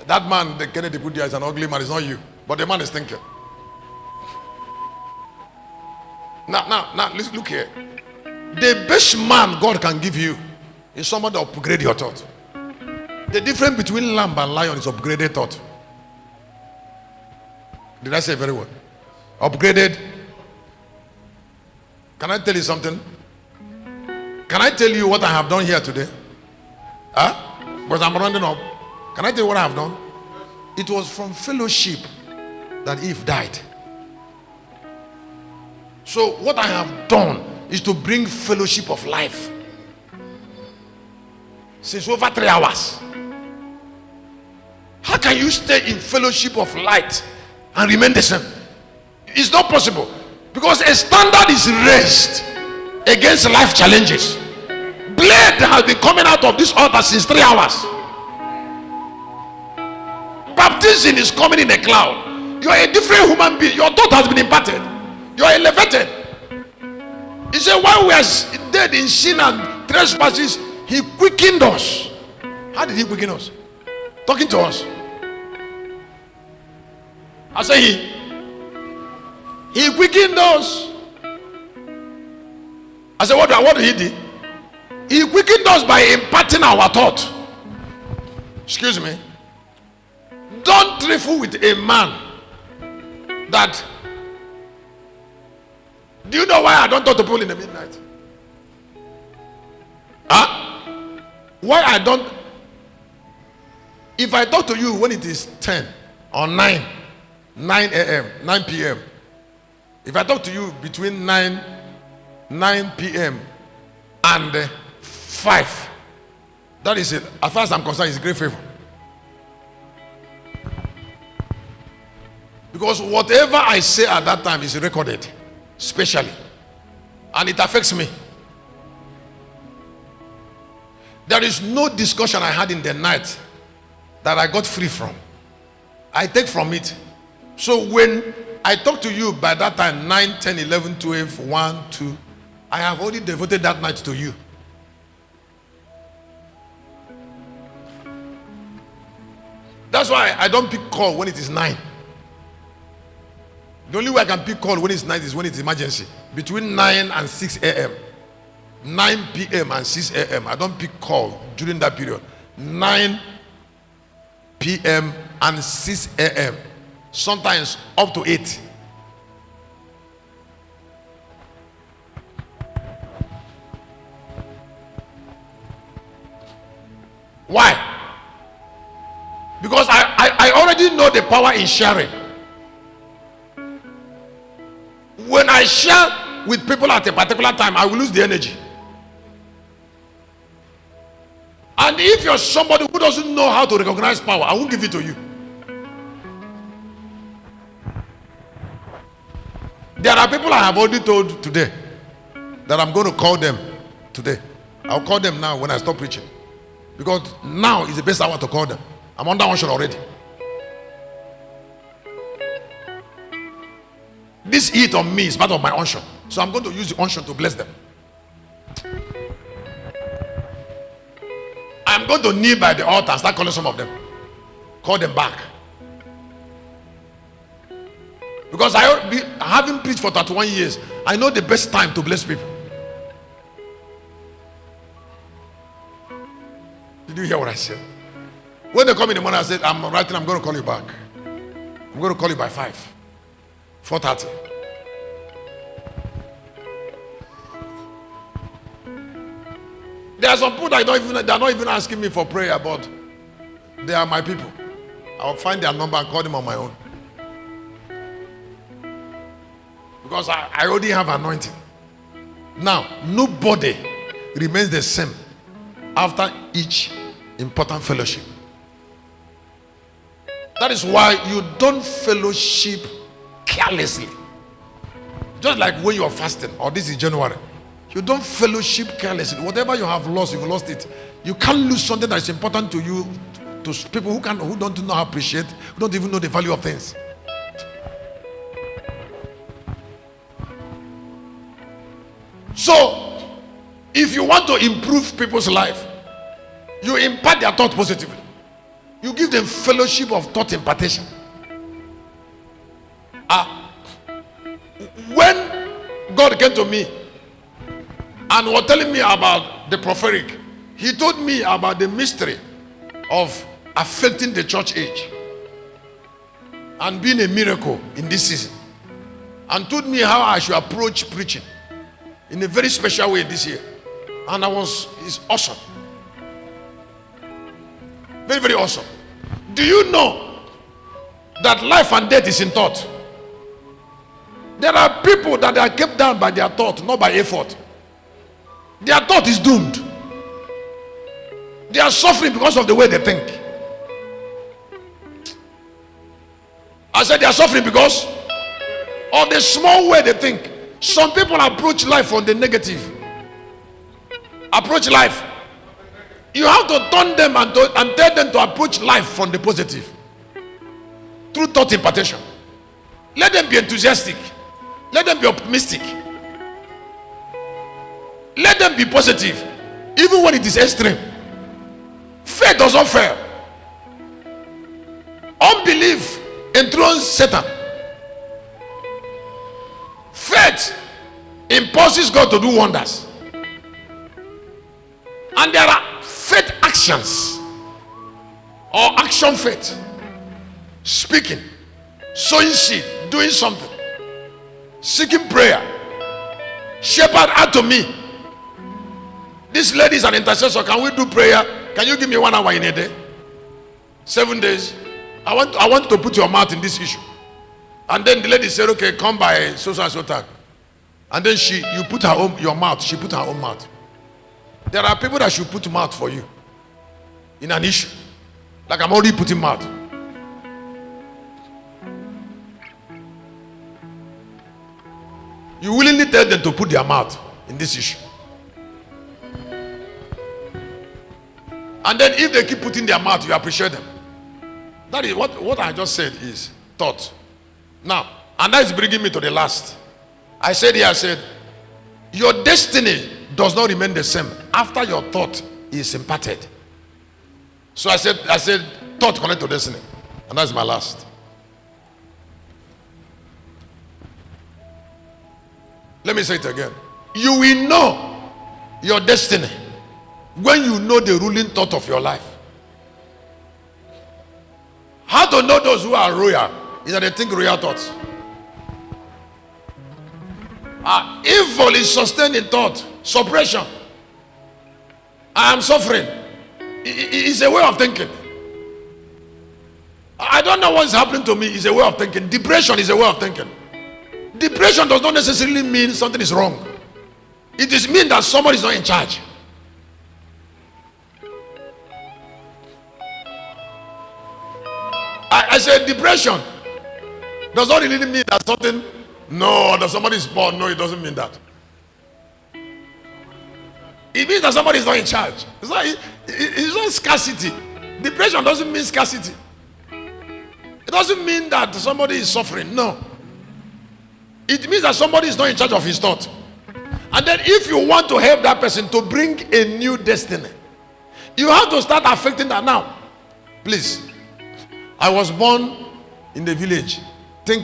That man, the Kennedy put there, is an ugly man. It's not you, but the man is thinking. Now, listen, look here. The best man God can give you is someone that upgrade your thought. The difference between lamb and lion is upgraded thought. Did I say very well? Upgraded. Can I tell you something? Can I tell you what I have done here today? Because I'm rounding up. Can I tell you what I have done? It was from fellowship that Eve died. So what I have done is to bring fellowship of life. Since over 3 hours. How can you stay in fellowship of light and remain the same? It's not possible. Because a standard is raised against life challenges. Blade has been coming out of this altar since 3 hours. Baptism is coming in a cloud. You are a different human being. Your thought has been imparted. You are elevated. He said, while we are dead in sin and trespasses, he quickened us. How did he quicken us? Talking to us. I say he quickened us. I said, what did he do? He quickened us by imparting our thought. Excuse me. Don't trifle with a man that. Do you know why I don't talk to people in the midnight? Why I don't? If I talk to you when it is 10 or 9 a.m., 9 p.m. If I talk to you between 9 p.m. and 5, that is it. As far as I'm concerned, it's a great favor. Because whatever I say at that time is recorded, specially, and it affects me. There is no discussion I had in the night that I got free from. I take from it. So when I talk to you by that time, 9, 10, 11, 12, 1, 2, I have already devoted that night to you. That's why I don't pick call when it is 9. The only way I can pick call when it's 9 is when it's emergency. Between 9 and 6 a.m. 9 p.m. and 6 a.m. I don't pick call during that period. 9 p.m. and 6 a.m. Sometimes up to 8. Why? Because I already know the power in sharing. When I share with people at a particular time, I will lose the energy. And if you're somebody who doesn't know how to recognize power, I won't give it to you. There are people I have already told today that I'm going to call them today. I'll call them now when I stop preaching. Because now is the best hour to call them. I'm under unction already. This heat on me is part of my unction. So I'm going to use the unction to bless them. I'm going to kneel by the altar and start calling some of them. Call them back. Because having preached for 31 years, I know the best time to bless people. Did you hear what I said? When they come in the morning, I said, I'm going to call you back. I'm going to call you by 5. 4:30. There are some people that they're not even asking me for prayer, but they are my people. I'll find their number and call them on my own. Because I already have anointing. Now, nobody remains the same after each important fellowship. That is why you don't fellowship carelessly. Just like when you are fasting, or this is January, you don't fellowship carelessly. Whatever you have lost, you've lost it. You can't lose something that is important to you, to people who don't know how to appreciate, who don't even know the value of things. So, if you want to improve people's life, you impart their thought positively. You give them fellowship of thought impartation. When God came to me and was telling me about the prophetic, he told me about the mystery of affecting the church age and being a miracle in this season, and told me how I should approach preaching in a very special way this year. And it's awesome. Very, very awesome. Do you know that life and death is in thought? There are people that are kept down by their thought, not by effort. Their thought is doomed. They are suffering because of the way they think. I said they are suffering because of the small way they think. Some people approach life on the negative. Approach life. You have to turn them and tell them to approach life from the positive through thought impartation. Let them be enthusiastic. Let them be optimistic. Let them be positive, even when it is extreme. Faith does not fail. Unbelief enthrones Satan. Faith impulses God to do wonders. And there are faith actions or action faith. Speaking, sowing seed, doing something, seeking prayer. Shepherd had to me, this lady is an intercessor. Can we do prayer? Can you give me 1 hour in a day? 7 days. I want to put your mouth in this issue. And then the lady said, okay, come by so and so time. And then you put your mouth. She put her own mouth. There are people that should put mouth for you in an issue. Like I'm already putting mouth. You willingly tell them to put their mouth in this issue. And then if they keep putting their mouth, you appreciate them. That is what I just said is thought. Now, and that is bringing me to the last. I said, your destiny does not remain the same after your thought is imparted. So I said, thought connect to destiny. And that's my last. Let me say it again. You will know your destiny when you know the ruling thought of your life. How to know those who are royal is that they think royal thoughts. Evil is sustained in thought. Suppression. I am suffering. It's a way of thinking. I don't know what's happening to me. It's a way of thinking. Depression is a way of thinking. Depression does not necessarily mean something is wrong. It is mean that somebody is not in charge. I said depression does not really mean that something, that somebody is poor. No, it doesn't mean that. It means that somebody is not in charge. It's not scarcity. Depression doesn't mean scarcity. It doesn't mean that somebody is suffering. No. It means that somebody is not in charge of his thought. And then if you want to help that person to bring a new destiny, you have to start affecting that now. Please. I was born in the village thinking